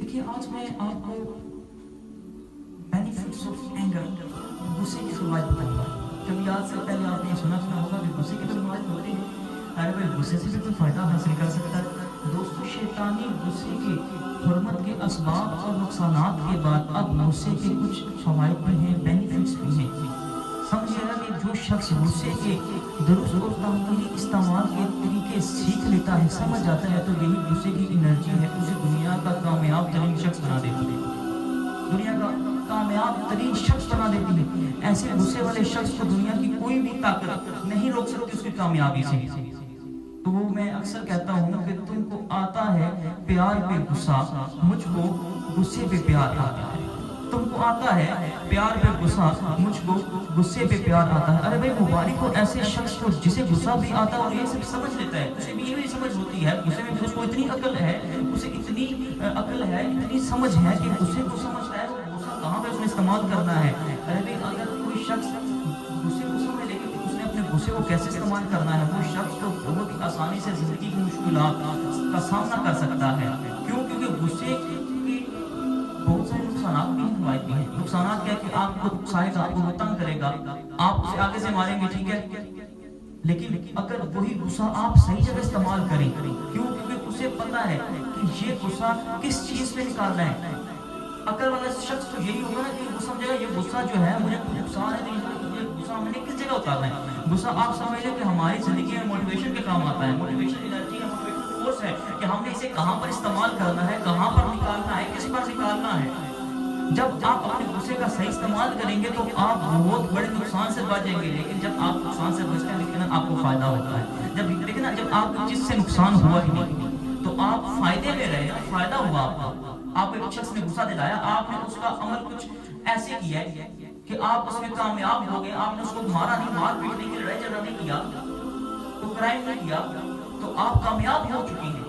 دیکھیے آج میں آپ کو بینیفٹس آف اینگر، غصے کی فوائد بتاؤں گا. کبھی آج سے پہلے آپ نے سنا ہوگا کہ غصے کے تو فوائد ہوتے ہیں. ارے بھائی غصے سے بھی کوئی فائدہ حاصل کر سکتا ہے. دوستو شیطانی غصے کے حرمت کے اسباب اور نقصانات کے بعد اب غصے کے کچھ فوائد بھی ہیں، بینیفٹس بھی ہیں. سمجھے گا کہ جو شخص غصے کے درست اور تحمیلی استعمال کے طریقے سیکھ لیتا ہے، سمجھ جاتا ہے، تو یہی غصے کی انرجی ہے اسے دنیا کا کامیاب ترین شخص بنا دیتی ہے. دنیا کا کامیاب ترین شخص بنا دیتی ہے. ایسے غصے والے شخص کو دنیا کی کوئی بھی طاقت نہیں روک سکتی اس کی کامیابی سے. تو وہ میں اکثر کہتا ہوں کہ تم کو آتا ہے پیار پہ غصہ، مجھ کو غصے پہ پیار آتا ہے. تم کو آتا ہے پیار پہ غصہ، مجھ کو غصے پہ پیار آتا ہے. ارے بھائی مبارک ہو ایسے شخص کو جسے غصہ بھی آتا ہے اور یہ سب سمجھ لیتا ہے. اسے بھی یہ سمجھ ہوتی ہے، غصے میں اس کو اتنی عقل ہے، اسے اتنی عقل ہے، اتنی سمجھ ہے کہ غصے کو سمجھتا ہے وہ غصہ کہاں پہ اس نے استعمال کرنا ہے. ارے بھائی اگر کوئی شخص غصے کو سمجھ لے کہ اس نے اپنے غصے کو کیسے استعمال کرنا ہے، وہ شخص تو بہت ہی آسانی سے زندگی کی مشکلات کا سامنا کر سکتا ہے. کیوں؟ کیونکہ غصے کی بہت سارے نقصانات بھی ہیں، فوائد بھی ہیں. نقصانات کیا کہ آپ کو اکسائے گا، آپ کو تنگ کرے گا، آپ اسے آگے سے ماریں گے، ٹھیک ہے. لیکن اگر وہی غصہ آپ صحیح جگہ استعمال کریں، کیوں؟ کیونکہ اسے پتا ہے کہ یہ غصہ کس چیز پہ نکالنا ہے. عقل والا شخص تو یہی ہوگا نا کہ وہ سمجھے گا یہ غصہ جو ہے مجھے نقصان ہے، یہ غصہ ہم نے کس جگہ اتارنا ہے. غصہ آپ سمجھ لیں کہ ہماری زندگی میں موٹیویشن کے کام آتا ہے. موٹیویشن انرجی ہے، موٹیویشن فورس ہے کہ ہم نے اسے کہاں پر استعمال کرنا ہے، کہاں پر نکالنا ہے، کس پر نکالنا ہے. جب آپ اپنے غصے کا صحیح استعمال کریں گے تو آپ بہت بڑے نقصان سے بچیں گے. لیکن جب آپ نقصان سے بچتے ہیں لیکن آپ کو فائدہ ہوتا ہے. جب آپ جس سے نقصان ہوا ہی نہیں تو آپ فائدے میں رہے، فائدہ ہوا آپ کو. آپ کو ایک شخص نے غصہ دلایا، آپ نے اس کا عمل کچھ ایسے کیا ہے کہ آپ اس میں کامیاب ہو گئے. آپ نے اس کو مارا نہیں، مار پیٹ نہیں کی، لڑائی جھگڑا نہیں کیا، تو کرائم نہیں کیا، تو آپ کامیاب ہو چکی ہیں.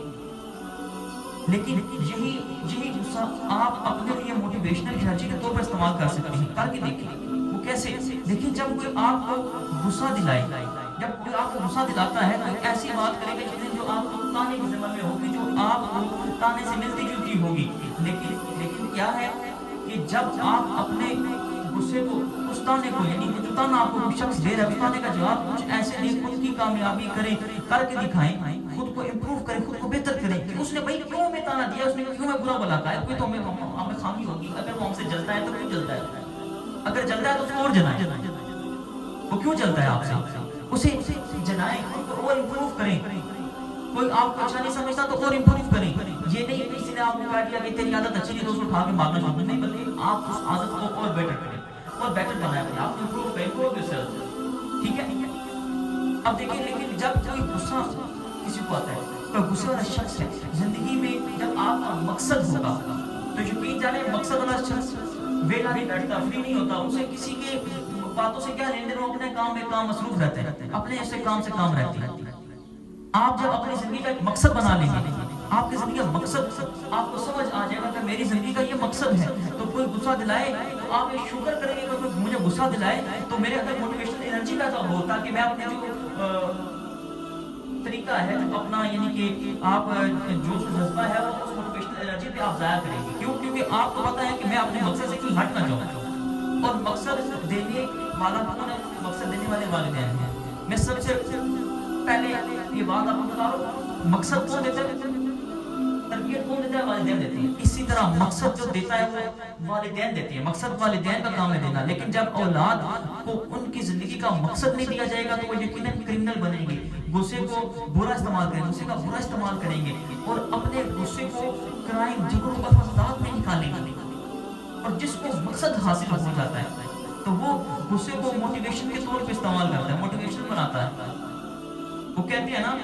لیکن یہی غصہ آپ اپنے لیے موٹیویشنل انرجی کے طور پر استعمال کر سکتے ہیں. کر کے دیکھیں وہ کیسے. دیکھیں جب کوئی آپ کو غصہ دلائے، جب کوئی آپ کو غصہ دلاتا ہے تو ایسی بات کرے گا جو آپ کو تانے کی زمین میں ہوگی، جو آپ کو تانے سے ملتی جلتی ہوگی. لیکن کیا ہے کہ جب آپ اپنے غصے کو، اس تانے کو، یعنی جو تانا آپ کو شخص دے رہا ہے، اس تانے کا جواب کچھ ایسے دیں، خود کی کامیابی کریں، کر کے دکھائیں، خود کو امپروو کریں، خود کو بہتر کریں کہ اس نے بھائی کیوں ہمیں تانا دیا، اس نے کیوں ہمیں برا بلا کہا ہے. کوئی تو ہمیں خامی ہوگی. اگر وہ ہم سے جلتا ہے تو کیوں جلتا ہے؟ اگر جلتا ہے تو اس کو اور جلائیں. وہ کیوں جلتا ہے آپ سے؟ اسے جلائیں، خود کو اور امپروو کریں. کوئی آپ کو اچھا نہیں سمجھتا تو اور امپروو کریں. یہ نہیں کسی نے آپ کو کہا دیا کہ تیری عادت اچھی نہیں تو اس کو اٹھا کے مارنا شروع نہیں، بلکہ آپ اس عادت کو اور بیٹر کریں، اور بیٹر بنائیں. آپ امپروو کریں، امپروو یورسیلف. ٹھیک ہے. اب دیکھیں لیکن جب کوئی غصہ کسی کو آتا ہے تو غصے والا شخص ہے زندگی میں، جب آپ کا مقصد ہوگا تو یقین جانے مقصد والا شخص ویلا نہیں بیٹھتا، فری نہیں ہوتا. اسے کسی کے باتوں سے کیا لینے دیں، اپنے کام میں کام مصروف رہتے ہیں، اپنے ایسے کام سے کام رہتے ہیں. آپ جب اپنی زندگی کا ایک مقصد بنا لیں گے، آپ کی زندگی کا مقصد آپ کو سمجھ آ جائے گا کہ میری زندگی کا یہ مقصد ہے، تو کوئی غصہ دلائے تو آپ یہ شکر کریں گے کہ کوئی مجھے غصہ دلائے تو میرے اندر موٹیویشنل انرجی پیدا ہو، تاکہ میں اپنے جو طریقہ ہے اپنا، یعنی کہ آپ جو جذبہ ہے وہ اس موٹیویشنل انرجی پہ آپ ضائع کریں گے. کیوں؟ کیونکہ آپ کو پتا ہے کہ میں اپنے مقصد سے کہیں ہٹ نہ جاؤں. اور مقصد دینے والا کون ہے؟ مقصد دینے والے والدین ہیں. میں سب سے پہلے یہ بات آپ کو بتا رہا ہوں، مقصد کون دیتا ہے؟ تربیت کون دیتا ہے؟ والدین دیتے ہیں. اسی طرح مقصد جو دیتا ہے وہ والدین دیتے ہیں. مقصد والدین کا کام ہے دینا. لیکن جب اولاد کو ان کی زندگی کا مقصد نہیں دیا جائے گا تو وہ یقیناً کرمنل بنیں گے، غصے کو برا استعمال کریں گے، غصے کا برا استعمال کریں گے اور اپنے غصے کو کرائم، جھگڑوں اور فسادات میں نکالیں گے. اور جس کو مقصد حاصل ہو جاتا ہے تو وہ غصے کو موٹیویشن کے طور پہ استعمال کرتا ہے، موٹیویشن بناتا ہے. وہ کہتے ہیں نا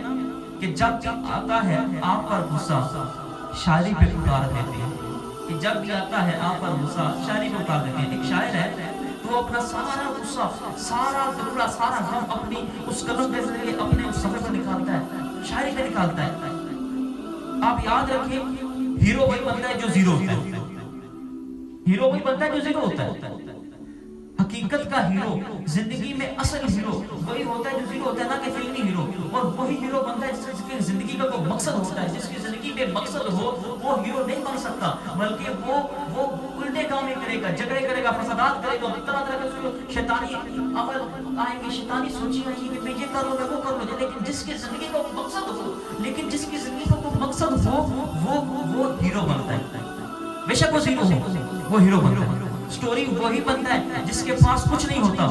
کہ جب آتا ہے آپ پر غصہ شاعری پہ اتار دیتے ہیں، کہ جب بھی آتا ہے آپ پر غصہ شاعری پہ اتار دیتے ہیں. ایک شاعر ہے تو اپنا سارا غصہ، سارا دکڑا، سارا غم اپنی اس قلم کے ذریعے اپنے اس صفحے پر نکالتا ہے، شاعری پہ نکالتا ہے. آپ یاد رکھیں ہیرو وہی بنتا ہے جو زیرو ہوتا ہے. ہیرو وہی بنتا ہے جو زیرو ہوتا ہے. حقیقت کا ہیرو، زندگی میں اصل ہیرو وہی ہوتا ہے جو ہیرو ہوتا ہے نا کہ فلمی ہیرو، اور وہی ہیرو بنتا ہے جس کی زندگی کا کوئی مقصد ہوتا ہے. جس کی زندگی میں مقصد ہو وہ ہیرو نہیں بن سکتا، بلکہ وہ الٹے کام کرے گا، جھگڑے کرے گا، فسادات کرے گا، طرح طرح کے شیطانی عمل آئیں گے، شیطانی سوچیں آئیں گے کہ میں یہ کر لوں میں وہ کر لوں. لیکن جس کی زندگی کا مقصد ہو، لیکن جس کی زندگی کا کوئی مقصد ہو وہ ہیرو بنتا ہے. بے شک وہ ہیرو ہو، وہ ہیرو بنتا ہے. سٹوری وہی بنتا ہے جس کے پاس کچھ نہیں ہوتا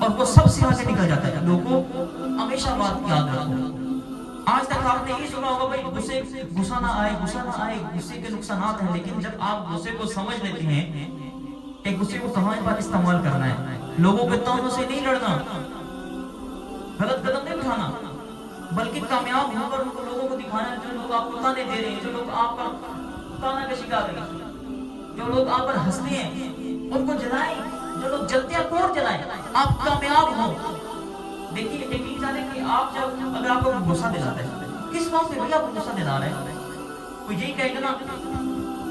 اور وہ سب سے آگے نکل جاتا ہے. لوگوں ہمیشہ بات یاد رکھو، آج تک آپ نے یہ سنا ہوگا بھائی غصہ نہ آئے، غصہ نہ آئے، غصے کے نقصانات ہیں. لیکن جب آپ غصے کو سمجھ لیتے ہیں کہ غصے کو کہاں پر استعمال کرنا ہے، لوگوں کے تانوں سے نہیں لڑنا، غلط قدم نہیں اٹھانا، بلکہ کامیاب ہو کر لوگوں کو دکھانا ہے. جو لوگ آپ کو تانے دے رہے ہیں، جو لوگ آپ کا تانا کا شکار ہیں، جو لوگ آپ پر ہنستے ہیں، ان کو جلائیں. جو لوگ جلتے ہیں اور جلائیں، آپ کامیاب ہوں. دیکھیے یقین جانے کہ آپ جب اگر آپ کو غصہ دلاتا ہے، کس بات پہ بھیا آپ کو غصہ دلا رہے ہیں، کوئی یہی کہے گا نا.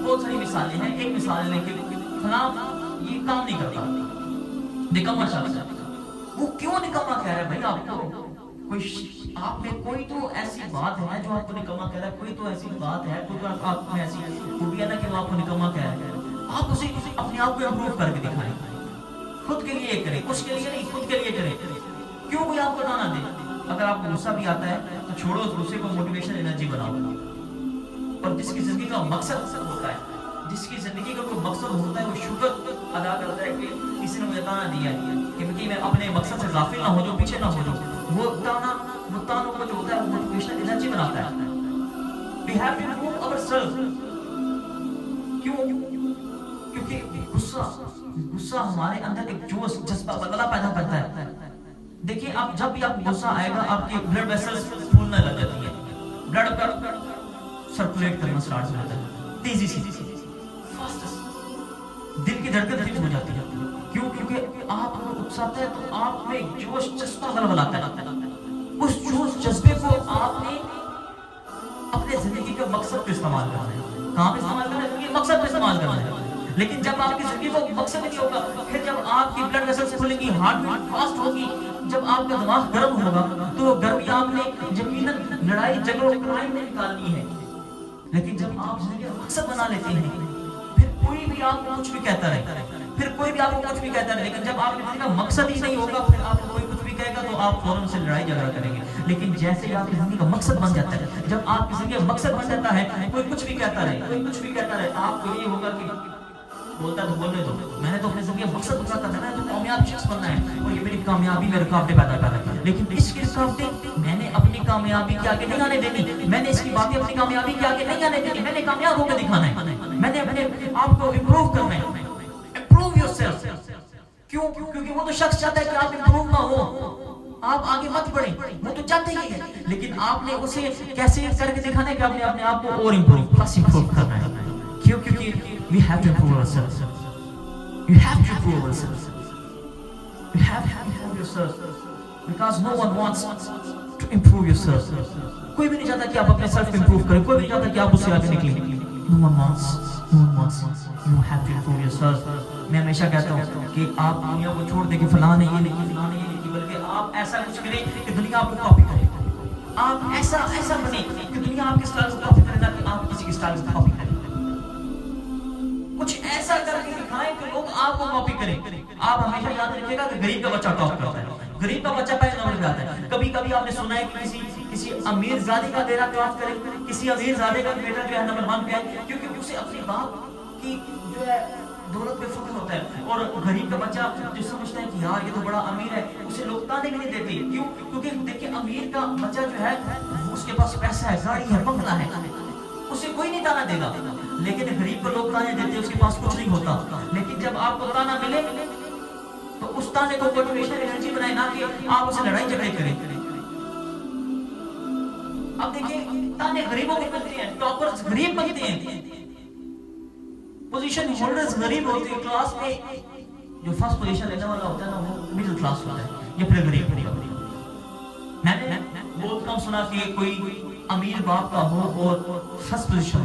بہت ساری مثالیں ہیں، ایک مثال لیں کہ فلاں یہ کام نہیں کرتا، نکما شخص ہے. وہ کیوں نکما کہہ رہا ہے بھائی آپ کو؟ کوئی آپ میں کوئی تو ایسی بات ہے جو آپ کو نکما کہہ رہا ہے، کوئی تو ایسی بات ہے، کوئی تو آپ میں ایسی خوبی ہے نا کہ وہ آپ کو نکما کہہ رہا ہے. آپ اسے اپنے آپ کو امپروو کر کے دکھائیں. خود کے لیے کریں، اس کے لیے نہیں، خود کے لیے کریں. کیوں کوئی آپ کو تانا دے؟ اگر آپ کو غصہ بھی آتا ہے تو چھوڑو اس غصے کو، موٹیویشن انرجی بناؤ. اور جس کی زندگی کا مقصد ہوتا ہے، جس کی زندگی کا کوئی مقصد ہوتا ہے، وہ شکر ادا کرتا ہے کہ کسی نے مجھے تانا دیا ہے کہ میں اپنے مقصد سے غافل نہ ہو جاؤں، پیچھے نہ ہو جاؤں. وہ تانوں کو جو ہوتا ہے وہ موٹیویشن انرجی بناتا ہے. We have to improve ourselves. کیوں؟ کیونکہ غصہ ہمارے اندر ایک جوش، جذبہ، بدلہ پیدا کرتا ہے. دیکھیے آپ جب بھی آپ غصہ آئے گا، آپ کی بلڈ ویسلز پھولنے لگ جاتی ہیں، بلڈ کا سرکولیٹ کرنا سٹارٹ ہو جاتا ہے تیزی سے، دل کی دھڑکن تیز ہو جاتی ہے. کیوں؟ کیونکہ آپ کو اکساتا ہے تو آپ میں جوش جذبہ ولولاتا ہے. اس جوش جذبے کو آپ نے اپنے زندگی کے مقصد پہ استعمال کرنا ہے. کہاں پہ استعمال کرنا ہے؟ زندگی کے مقصد پہ استعمال کرنا ہے. لیکن جب آپ کی زندگی کو مقصد نہیں ہوگا، پھر جب آپ کی بلڈ ویسلز کھلیں گی، ہارٹ بیٹ فاسٹ ہوگی، جب آپ کا دماغ گرم ہوگا تو وہ گرمی آپ نے یقیناً لڑائی جھگڑوں کرائم میں نکالنی ہے. لیکن جب آپ زندگی کا مقصد بنا لیتے ہیں، پھر کوئی بھی آپ کو کچھ بھی کہتا رہے، پھر کوئی بھی آپ کو کچھ بھی کہتا رہے. لیکن جب آپ کی زندگی کا مقصد ہی نہیں ہوگا، پھر آپ کو کوئی کچھ بھی کہے گا تو آپ فوراً سے لڑائی جھگڑا کریں گے. لیکن جیسے ہی آپ کی زندگی کا مقصد بن جاتا ہے، جب آپ کی زندگی کا مقصد بن جاتا ہے، کوئی کچھ بھی کہتا رہے، کوئی کچھ بھی کہتا رہے، آپ کو یہ ہوگا کہ بولتا ہے تو بولنے دو، میں نے تو اپنے زندگی کا مقصد پورا کرنا ہے، میں نے تو کامیاب شخص بننا ہے، اور یہ میری کامیابی میں رکاوٹیں پیدا کر رہی ہے. لیکن اس کی رکاوٹیں میں نے اپنی کامیابی کے آگے نہیں آنے دینی. میں نے اس کی باتیں اپنی کامیابی کے آگے نہیں آنے دینی. میں نے کامیاب ہو کے دکھانا ہے. میں نے اپنے آپ کو امپروو کرنا ہے. Improve your self. کیوں؟ کیونکہ وہ تو شخص چاہتا ہے کہ آپ امپروو نہ ہو، آپ آگے مت بڑھیں. وہ تو چاہتے ہی ہے، لیکن آپ نے اسے کیسے کر کے دکھانا ہے کہ آپ نے اپنے آپ کو اور امپروو کرنا ہے. کیوں؟ کیونکہ we have to improve ourselves. You have to improve ourselves. You have to improve yourself. Because no one wants to improve yourself. کوئی بھی نہیں چاہتا کہ آپ اپنے سیلف کو امپروو کریں، کوئی بھی نہیں چاہتا کہ آپ اس سے آگے نکلیں. No one wants. You have to improve yourself. میں ہمیشہ کہتا ہوں کہ آپ دنیا کو چھوڑ دیں کہ فلاں نے یہ نہیں کی، فلاں نے یہ نہیں کی، بلکہ آپ ایسا کچھ کریں کہ دنیا آپ کو کاپی کرے. آپ ایسا بنیں کہ دنیا آپ کے اسٹائل کو کاپی کرے، نہ کہ آپ کسی کے اسٹائل کو کاپی کریں. کچھ ایسا کر کے دکھائیں کہ لوگ آپ کو کاپی کریں. آپ ہمیشہ یاد رکھیے گا کہ غریب کا بچہ ٹاپ کرتا ہے، غریب کا بچہ پہلے نمبر پہ آتا ہے. کبھی کبھی آپ نے سنا ہے کہ کسی امیر زادی کا بیٹا ٹاپ کرے، کسی امیر زادے کا بیٹا جو ہے نمبر 1 پہ آئے، کیونکہ اسے اپنے باپ کی جو ہے دولت پہ فخر ہوتا ہے. اور غریب کا بچہ جو سمجھتا ہے کہ یار یہ تو بڑا امیر ہے، اسے لوگ تانے بھی نہیں دیتے. کیوں؟ کیونکہ دیکھیں امیر کا بچہ جو ہے اس کے پاس پیسہ ہے، گاڑی ہے، بنگلہ ہے، اسے کوئی نہیں تانا دے گا. لیکن غریب کو لوگ تانے دیتے، اس کے پاس کچھ نہیں ہوتا. لیکن جب آپ کو تانا ملے تو اس تانے کو موٹیویشن انرجی بنائے، نہ کہ آپ اسے لڑائی جھگڑے کریں. اب دیکھیں تانے غریبوں کو ملتے ہیں، ٹاپرز غریب بنتے ہیں، پوزیشن ہولڈرز غریب ہوتے ہیں. کلاس میں جو فرسٹ پوزیشن لینے والا ہوتا ہے نا وہ مڈل کلاس ہوتا ہے یا پھر غریب ہوتا ہے. میں نے بہت کم سنا کہ کوئی امیر باپ کا ہو اور first position who.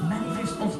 manifest of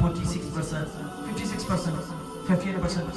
46%, 56%, 58%।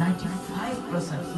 95%,